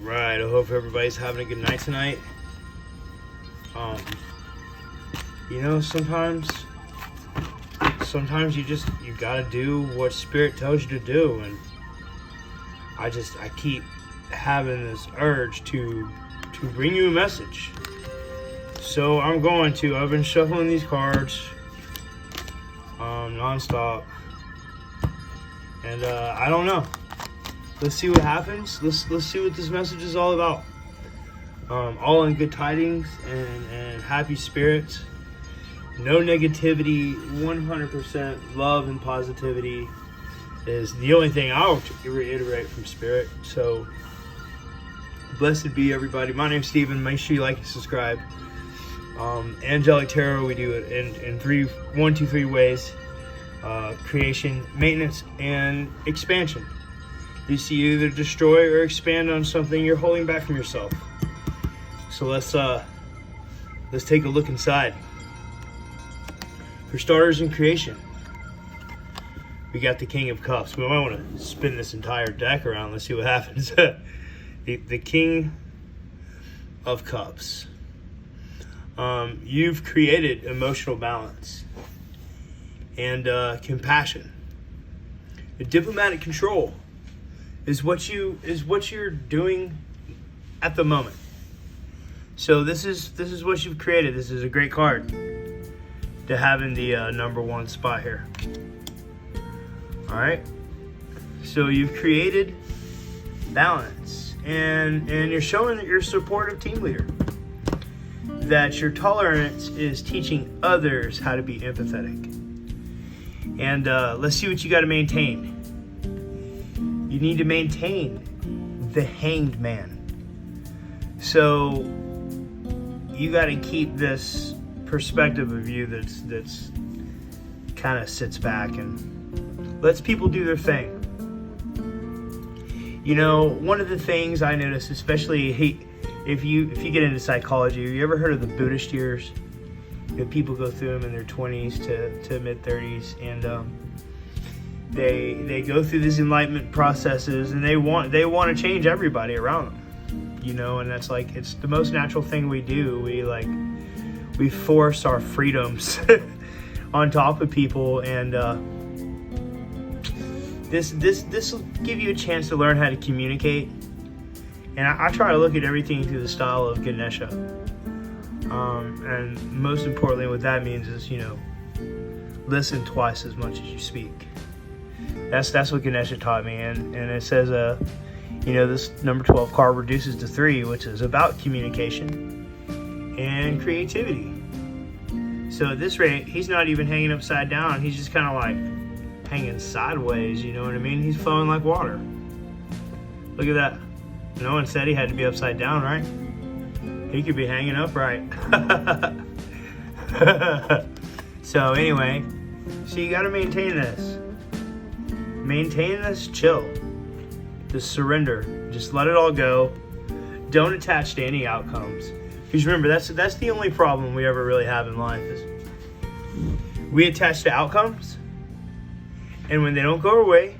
Right, I hope everybody's having a good night tonight. You know, sometimes you gotta do what Spirit tells you to do, and I keep having this urge to bring you a message. So I've been shuffling these cards non-stop, and I don't know. Let's see what happens. Let's see what this message is all about. All in good tidings and happy spirits. No negativity. 100% love and positivity is the only thing I'll reiterate from Spirit. So blessed be everybody. My name's Steven. Make sure you like and subscribe. Angelic Tarot, we do it in 1, 2, 3 ways. Creation, maintenance, and expansion. You see, either destroy or expand on something you're holding back from yourself. So let's take a look inside. For starters, in creation, we got the King of Cups. We might want to spin this entire deck around. Let's see what happens. the King of Cups. You've created emotional balance and compassion. The diplomatic control is what you're doing at the moment. So this is what you've created. This is a great card to have in the number 1 spot here. All right. So you've created balance, and you're showing that you're a supportive team leader. That your tolerance is teaching others how to be empathetic. And let's see what you got to maintain. You need to maintain the Hanged Man. So you got to keep this perspective of you that's kind of sits back and lets people do their thing. You know, one of the things I notice, especially if you get into psychology, have you ever heard of the Buddhist years? You know, people go through them in their 20s to mid 30s, and they go through these enlightenment processes, and they want to change everybody around them. You know, and that's like, it's the most natural thing we do. We force our freedoms on top of people, and this will give you a chance to learn how to communicate. And I try to look at everything through the style of Ganesha. And most importantly, what that means is, you know, listen twice as much as you speak. That's what Ganesha taught me. And it says, you know, this number 12 card reduces to 3, which is about communication and creativity. So at this rate, he's not even hanging upside down. He's just kind of like hanging sideways, you know what I mean? He's flowing like water. Look at that. No one said he had to be upside down, right? He could be hanging upright. So anyway, so you got to maintain this. Maintain this chill. This surrender. Just let it all go. Don't attach to any outcomes. Because remember, that's the only problem we ever really have in life is we attach to outcomes, and when they don't go our way,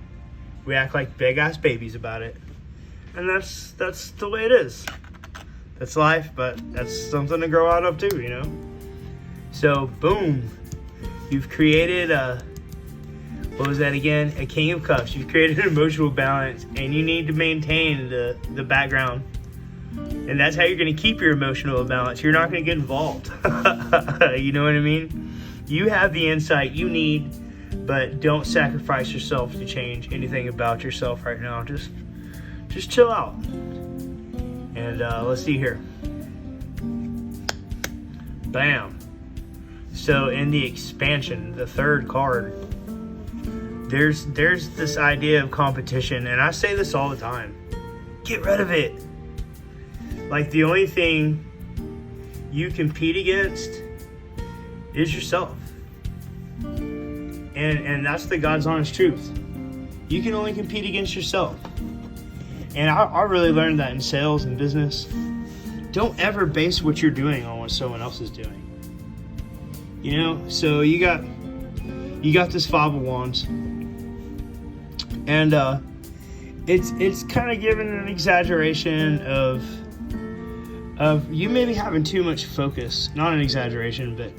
we act like big ass babies about it. And that's the way it is. That's life, but that's something to grow out of too, you know? So, boom. You've created what was that again? A King of Cups. You've created an emotional balance, and you need to maintain the background. And that's how you're going to keep your emotional balance. You're not going to get involved. You know what I mean? You have the insight you need, but don't sacrifice yourself to change anything about yourself right now. Just chill out. And let's see here. Bam. So in the expansion, the 3rd card, there's this idea of competition, and I say this all the time. Get rid of it. Like, the only thing you compete against is yourself. And that's the God's honest truth. You can only compete against yourself. And I really learned that in sales and business. Don't ever base what you're doing on what someone else is doing. You know, so you got this 5 of Wands. And it's kind of giving an exaggeration of you maybe having too much focus. Not an exaggeration, but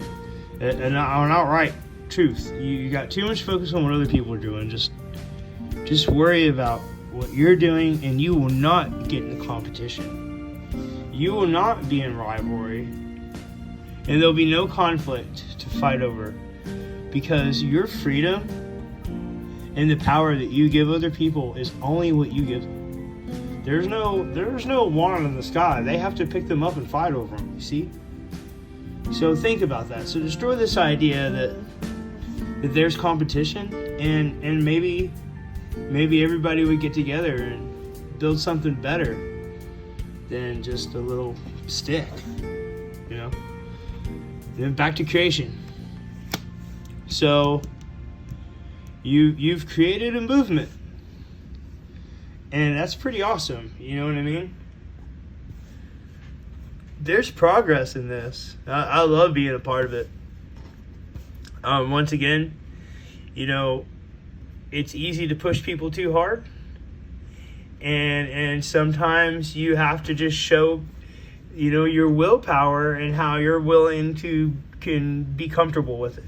an outright truth. You got too much focus on what other people are doing. Just worry about what you're doing, and you will not get in the competition. You will not be in rivalry, and there'll be no conflict to fight over, because your freedom and the power that you give other people is only what you give them. There's no wand in the sky. They have to pick them up and fight over them, you see? So think about that. So destroy this idea that there's competition, and maybe everybody would get together and build something better than just a little stick, you know? Then back to creation. So you've created a movement, and that's pretty awesome. You know what I mean? There's progress in this. I love being a part of it. Once again, you know, it's easy to push people too hard, and sometimes you have to just show, you know, your willpower and how you're willing to can be comfortable with it.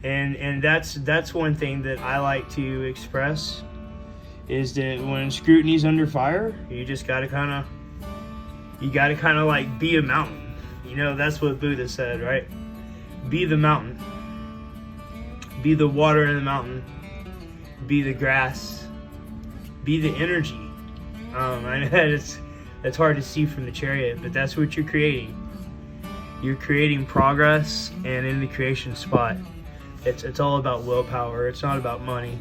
And that's one thing that I like to express, is that when scrutiny's under fire, you just gotta kind of like be a mountain. You know, that's what Buddha said, right? Be the mountain. Be the water in the mountain. Be the grass. Be the energy. I know that it's hard to see from the chariot, but that's what you're creating. You're creating progress, and in the creation spot, it's all about willpower. It's not about money.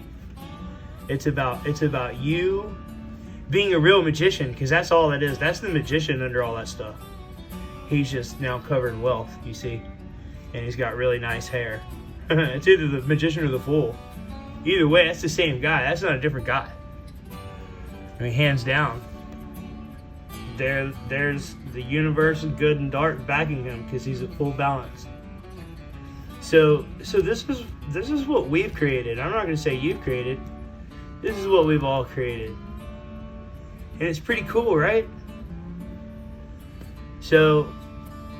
It's about you being a real magician, because that's all it is. That's the magician under all that stuff. He's just now covered in wealth, you see, and he's got really nice hair. It's either the magician or the fool. Either way, that's the same guy. That's not a different guy. I mean, hands down. There's the universe of good and dark backing him, because he's at full balance. So this is what we've created. I'm not going to say you've created. This is what we've all created. And it's pretty cool, right? So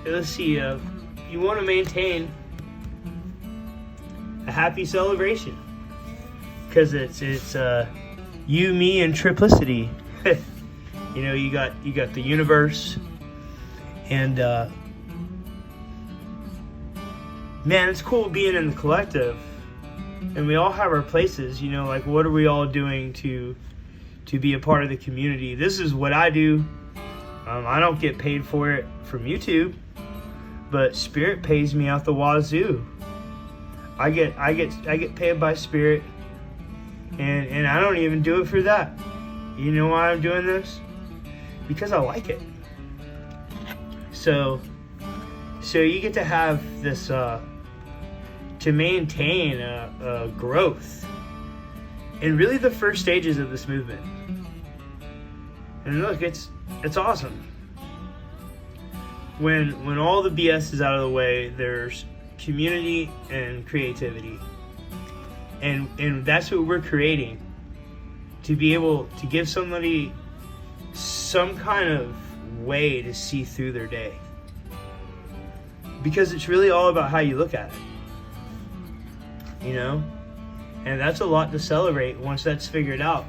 let's see. You want to maintain a happy celebration, because it's you, me, and triplicity. You know, you got the universe, and man, it's cool being in the collective, and we all have our places. You know, like, what are we all doing to be a part of the community? This is what I do. I don't get paid for it from YouTube, but Spirit pays me out the wazoo. I get paid by Spirit, and I don't even do it for that. You know why I'm doing this? Because I like it. So you get to have this to maintain a growth in really the first stages of this movement. And look, it's awesome. When all the BS is out of the way, there's community and creativity. And that's what we're creating. To be able to give somebody some kind of way to see through their day. Because it's really all about how you look at it. You know? And that's a lot to celebrate once that's figured out.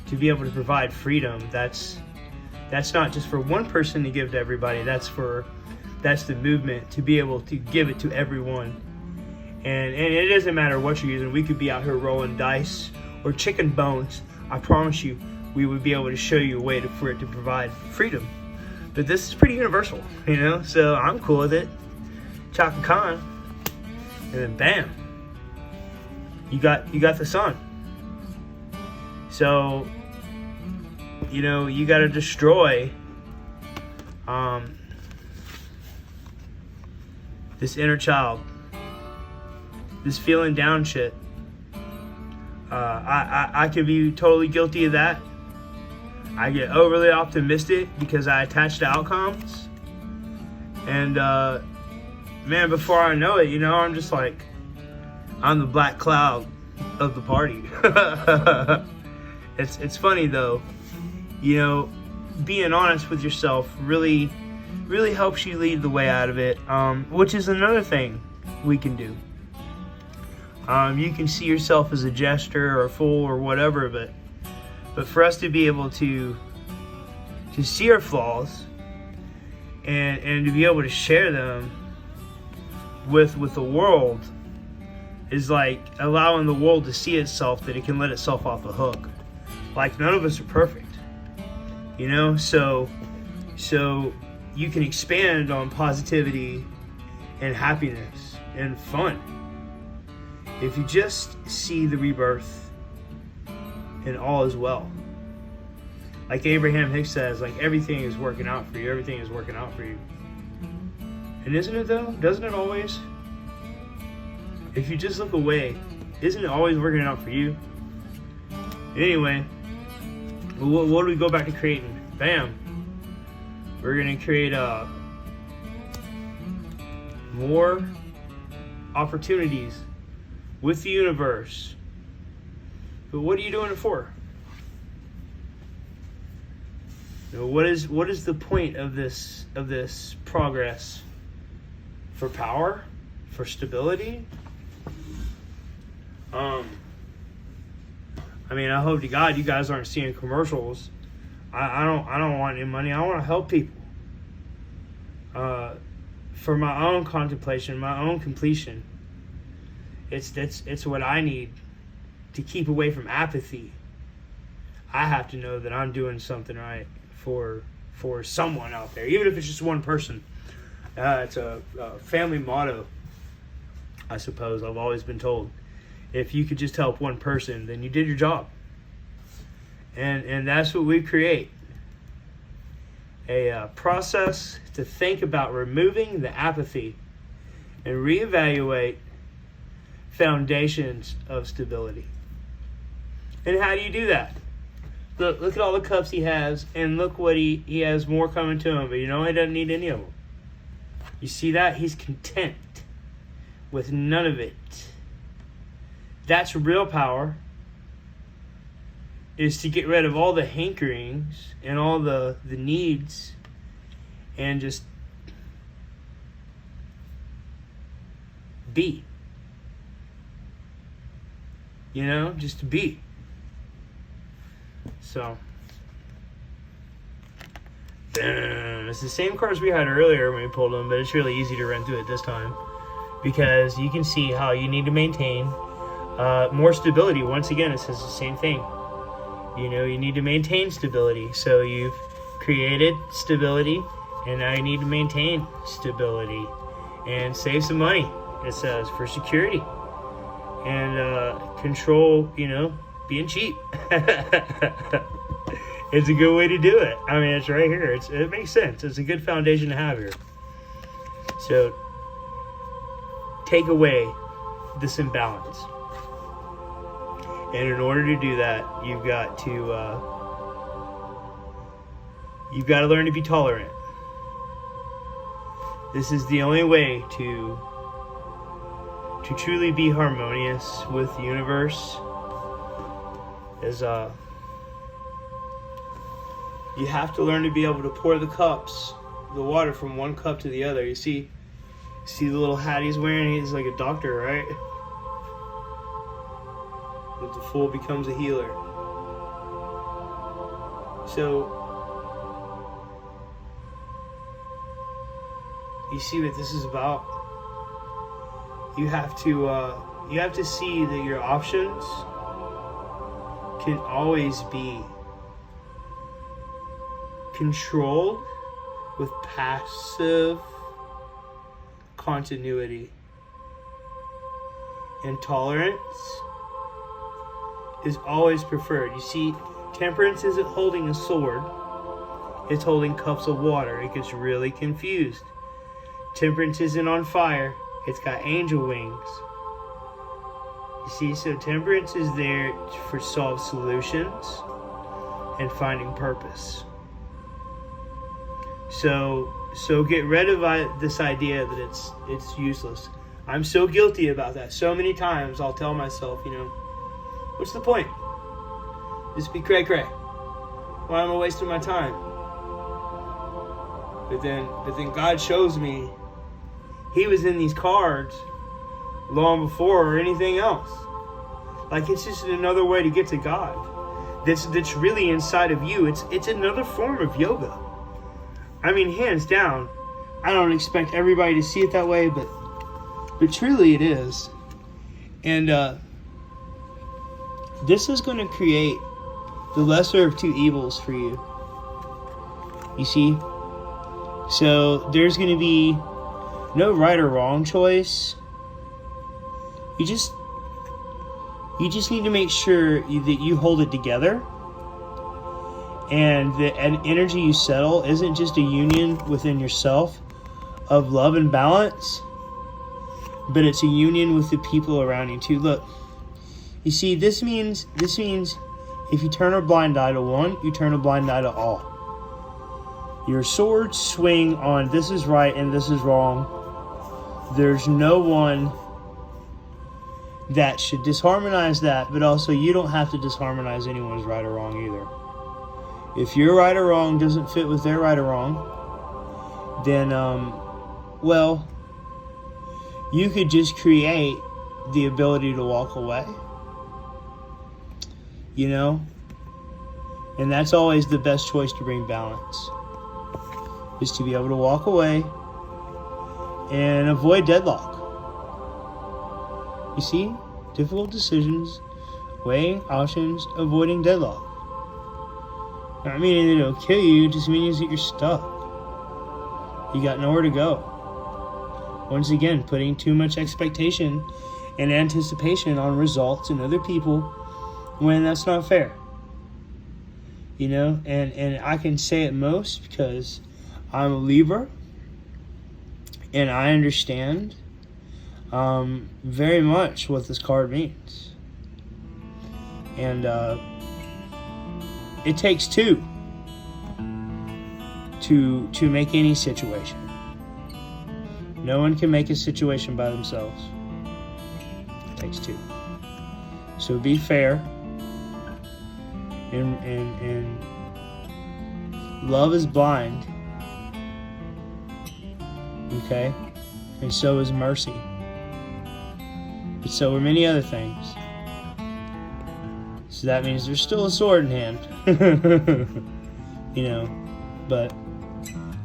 To be able to provide freedom, that's not just for one person to give to everybody. That's the movement, to be able to give it to everyone. And it doesn't matter what you're using. We could be out here rolling dice or chicken bones. I promise you, we would be able to show you a way for it to provide freedom. But this is pretty universal, you know? So I'm cool with it. Chaka Khan. And then bam. You got the sun. So, you know, you got to destroy this inner child, this feeling down shit. I could be totally guilty of that. I get overly optimistic because I attach to outcomes. And, man, before I know it, you know, I'm just like, I'm the black cloud of the party. It's funny though, you know, being honest with yourself really helps you lead the way out of it, which is another thing we can do. You can see yourself as a jester or a fool or whatever, but for us to be able to see our flaws and to be able to share them with the world is like allowing the world to see itself, that it can let itself off the hook. Like, none of us are perfect, you know, so you can expand on positivity and happiness and fun if you just see the rebirth and all is well. Like Abraham Hicks says, like, everything is working out for you. Everything is working out for you. And isn't it though? Doesn't it always? If you just look away, isn't it always working out for you? Anyway, what do we go back to creating? Bam. We're going to create more opportunities with the universe. But what are you doing it for? You know, what is the point of this progress? For power? For stability? I mean, I hope to God you guys aren't seeing commercials. I don't want any money. I want to help people. For my own contemplation, my own completion. It's what I need to keep away from apathy. I have to know that I'm doing something right for someone out there, even if it's just one person. It's a family motto, I suppose. I've always been told, if you could just help one person, then you did your job. And that's what we create. A process to think about removing the apathy and reevaluate foundations of stability. And how do you do that? Look at all the cups he has, and look what he has more coming to him, but you know he doesn't need any of them. You see that? He's content with none of it. That's real power, is to get rid of all the hankerings and all the needs and just be. You know, just to be. So, it's the same cards we had earlier when we pulled them, but it's really easy to run through it this time because you can see how you need to maintain more stability. Once again, it says the same thing. You know, you need to maintain stability. So you've created stability, and now you need to maintain stability and save some money, it says, for security and control, you know, being cheap. It's a good way to do it. I mean, it's right here. It makes sense. It's a good foundation to have here. So take away this imbalance. And in order to do that, you've got to learn to be tolerant. This is the only way to truly be harmonious with the universe. Is you have to learn to be able to pour the water from one cup to the other. You see the little hat he's wearing? He's like a doctor, right? But the fool becomes a healer. So you see what this is about? You have to see that your options can always be controlled with passive continuity. And tolerance is always preferred. You see, temperance isn't holding a sword, it's holding cups of water. It gets really confused. Temperance isn't on fire, it's got angel wings. You see, so temperance is there for solve solutions and finding purpose. So get rid of this idea that it's useless. I'm so guilty about that. So many times I'll tell myself, you know, what's the point? Just be cray-cray. Why am I wasting my time? But then God shows me he was in these cards long before anything else. Like, it's just another way to get to God. That's really inside of you. It's another form of yoga. I mean, hands down. I don't expect everybody to see it that way, but truly it is. And this is going to create the lesser of two evils for you. You see? So there's going to be no right or wrong choice. You just need to make sure that you hold it together, and the energy you settle isn't just a union within yourself of love and balance, but it's a union with the people around you too. Look, you see, this means if you turn a blind eye to one, you turn a blind eye to all. Your swords swing on this is right and this is wrong. There's no one that should disharmonize that, but also you don't have to disharmonize anyone's right or wrong either. If your right or wrong doesn't fit with their right or wrong, then, well, you could just create the ability to walk away. You know? And that's always the best choice to bring balance, is to be able to walk away and avoid deadlock. You see? Difficult decisions, weighing options, avoiding deadlock. Not meaning that it'll kill you, just means that you're stuck. You got nowhere to go. Once again, putting too much expectation and anticipation on results and other people when that's not fair. You know, and I can say it most because I'm a Libra and I understand very much what this card means. And it takes two to make any situation. No one can make a situation by themselves. It takes two. So be fair. And love is blind. Okay? And so is mercy. But so are many other things. So that means there's still a sword in hand. You know, but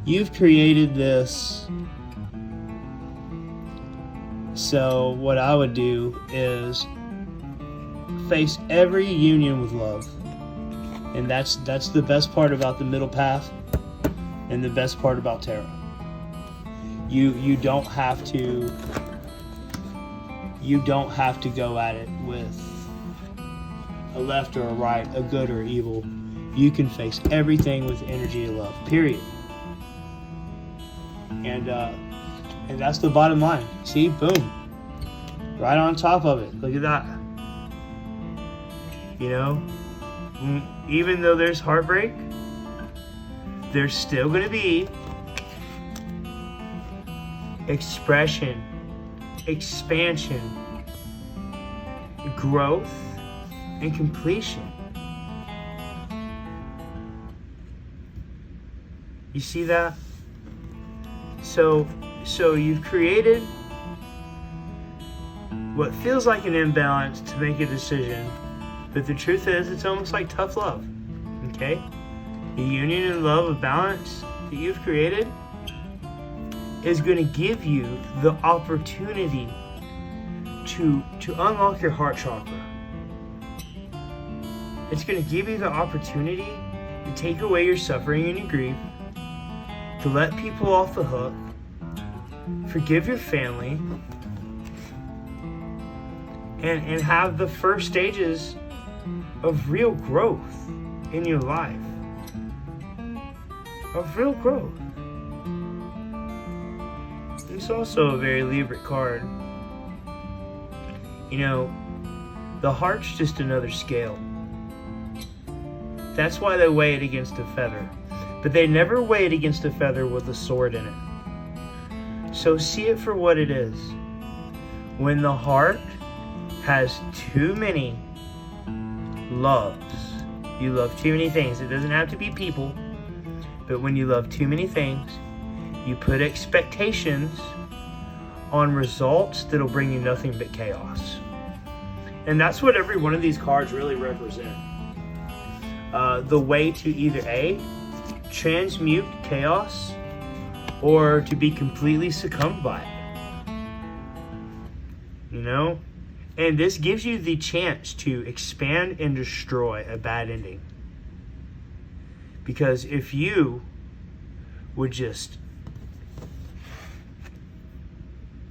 you've created this. So what I would do is face every union with love. And that's the best part about the middle path and the best part about tarot. You don't have to go at it with a left or a right, a good or evil. You can face everything with energy of love, period. And that's the bottom line. See, boom, right on top of it. Look at that. You know, even though there's heartbreak, there's still going to be expression, expansion, growth, and completion. You see that? So you've created what feels like an imbalance to make a decision, but the truth is it's almost like tough love. Okay? The union and love of balance that you've created is going to give you the opportunity to unlock your heart chakra. It's going to give you the opportunity to take away your suffering and your grief, to let people off the hook, forgive your family, and have the first stages of real growth in your life. Of real growth. It's also a very Libra card. You know, the heart's just another scale. That's why they weigh it against a feather. But they never weigh it against a feather with a sword in it. So see it for what it is. When the heart has too many loves You love too many things. It doesn't have to be people, but when you love too many things, you put expectations on results that'll bring you nothing but chaos. And that's what every one of these cards really represent. The way to either A, transmute chaos, or to be completely succumbed by it. You know? And this gives you the chance to expand and destroy a bad ending. Because if you would just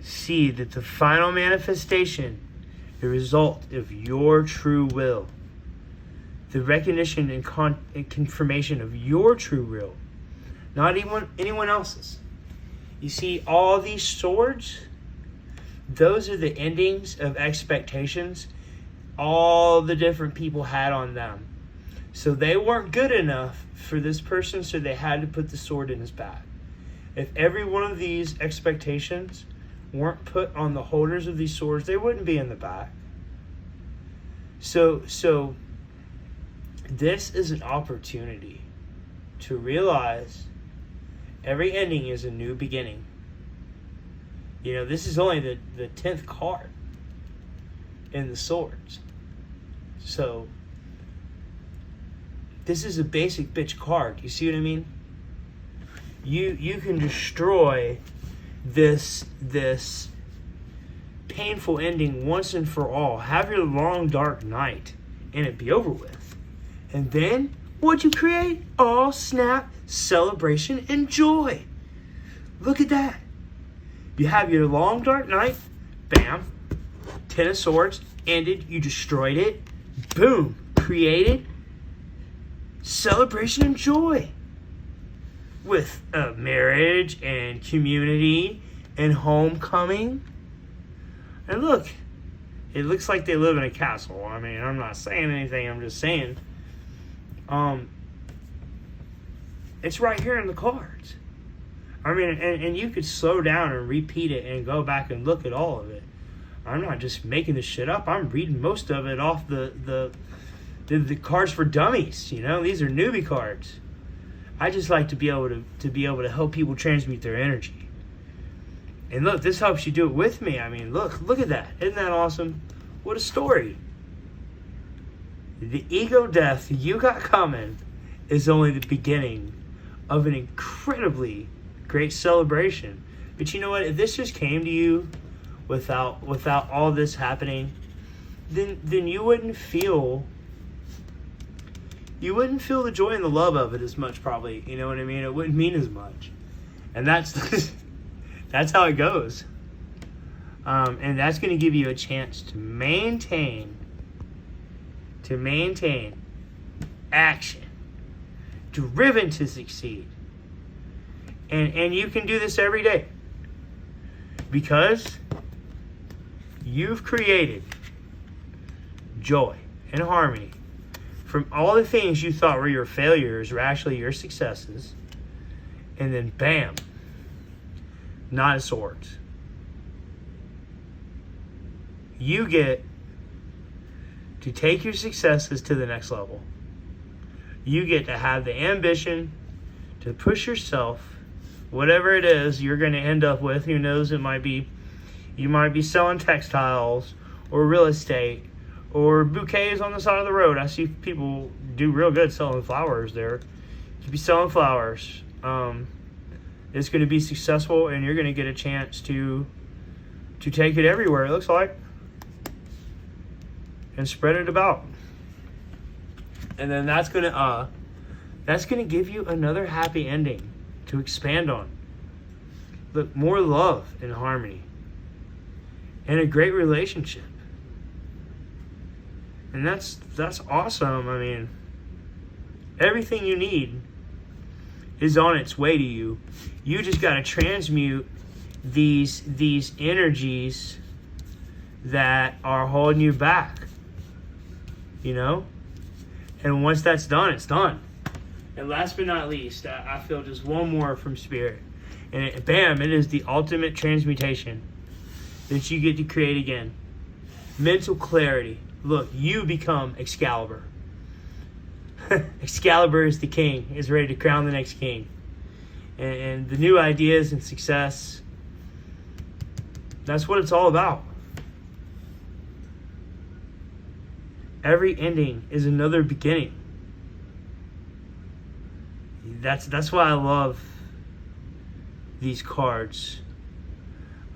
see that the final manifestation, the result of your true will, the recognition and confirmation of your true will, not anyone else's. You see, all these swords, those are the endings of expectations all the different people had on them. So they weren't good enough for this person, so they had to put the sword in his back. If every one of these expectations weren't put on the holders of these swords, they wouldn't be in the back. So this is an opportunity to realize every ending is a new beginning. You know, this is only the 10th card in the swords. So this is a basic bitch card. You see what I mean? You can destroy this painful ending once and for all. Have your long dark night and it be over with. And then what'd you create? Oh snap, celebration and joy. Look at that. You have your long dark night, bam, 10 of swords, ended, you destroyed it, boom, created, celebration and joy. With marriage and community and homecoming. And look, it looks like they live in a castle. I mean, I'm not saying anything, I'm just saying. It's right here in the cards. I mean, and you could slow down and repeat it and go back and look at all of it. I'm not just making this shit up. I'm reading most of it off the cards for dummies. You know, these are newbie cards. I just like to be able to help people transmute their energy. And look, this helps you do it with me. I mean, look at that. Isn't that awesome? What a story. The ego death you got coming is only the beginning of an incredibly great celebration. But you know what? If this just came to you without all this happening, then you wouldn't feel the joy and the love of it as much, probably. You know what I mean? It wouldn't mean as much. And that's that's how it goes. And that's going to give you a chance to maintain action, driven to succeed. And you can do this every day because you've created joy and harmony from all the things you thought were your failures were actually your successes. And then bam, Nine of Swords. You get to take your successes to the next level. You get to have the ambition to push yourself, whatever it is you're going to end up with. Who knows? You might be selling textiles or real estate or bouquets on the side of the road. I see people do real good selling flowers there. You could be selling flowers. It's going to be successful, and you're going to get a chance to take it everywhere, it looks like, and spread it about. And then that's going to give you another happy ending to expand on. Look, more love and harmony and a great relationship. And that's awesome. I mean, everything you need is on its way to you. You just got to transmute these energies that are holding you back. You know? And once that's done, it's done. And last but not least, I feel just one more from Spirit. And it is the ultimate transmutation that you get to create again. Mental clarity. Look, you become Excalibur. Excalibur is the king, is ready to crown the next king. And the new ideas and success, that's what it's all about. Every ending is another beginning. That's why I love these cards.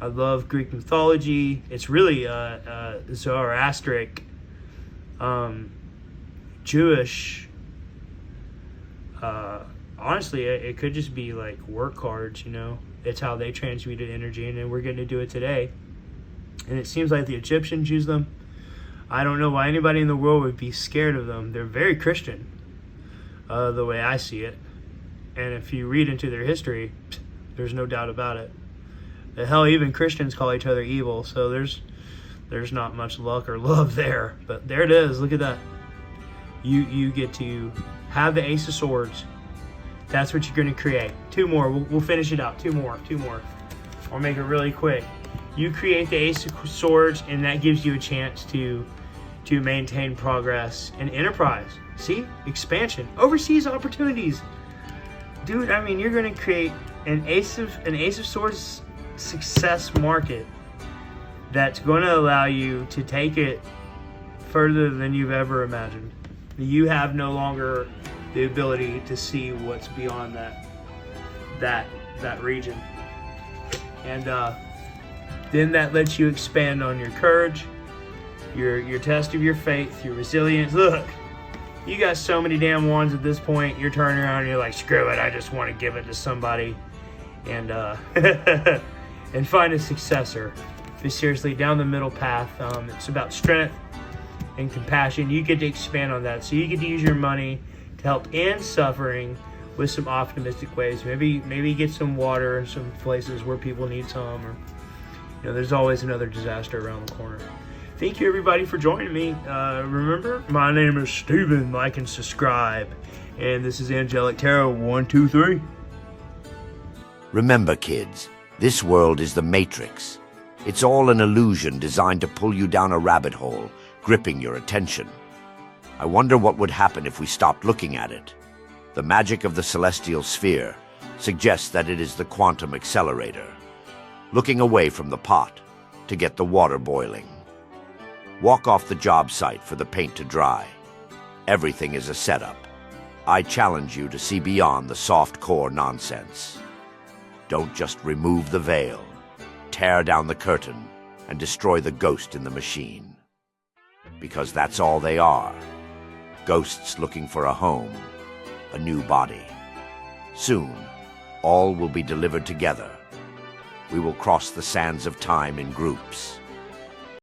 I love Greek mythology. It's really Zoroastric, Jewish. Honestly, it could just be like work cards, you know. It's how they transmuted energy, and then we're getting to do it today. And it seems like the Egyptians use them. I don't know why anybody in the world would be scared of them. They're very Christian, the way I see it. And if you read into their history, there's no doubt about it. The hell, even Christians call each other evil, so there's not much luck or love there. But there it is. Look at that. You get to have the Ace of Swords. That's what you're going to create. Two more. We'll finish it out. Two more. I'll make it really quick. You create the Ace of Swords, and that gives you a chance to maintain progress and enterprise. See? Expansion. Overseas opportunities. Dude, I mean, you're going to create an Ace of Swords success market that's going to allow you to take it further than you've ever imagined. You have no longer the ability to see what's beyond that region. And then that lets you expand on your courage, your test of your faith, your resilience. Look, you got so many damn wands at this point. You're turning around and you're like, screw it, I just want to give it to somebody and and find a successor. But seriously, down the middle path, it's about strength and compassion. You get to expand on that. So you get to use your money to help end suffering with some optimistic ways. Maybe get some water in some places where people need some, or there's always another disaster around the corner. Thank you everybody for joining me. Remember, my name is Steven. Like and subscribe. And this is Angelic Tarot 1, 2, 3. Remember, kids, this world is the Matrix. It's all an illusion designed to pull you down a rabbit hole, gripping your attention. I wonder what would happen if we stopped looking at it. The magic of the celestial sphere suggests that it is the quantum accelerator, looking away from the pot to get the water boiling. Walk off the job site for the paint to dry. Everything is a setup. I challenge you to see beyond the soft core nonsense. Don't just remove the veil, tear down the curtain, and destroy the ghost in the machine. Because that's all they are. Ghosts looking for a home, a new body. Soon, all will be delivered together. We will cross the sands of time in groups.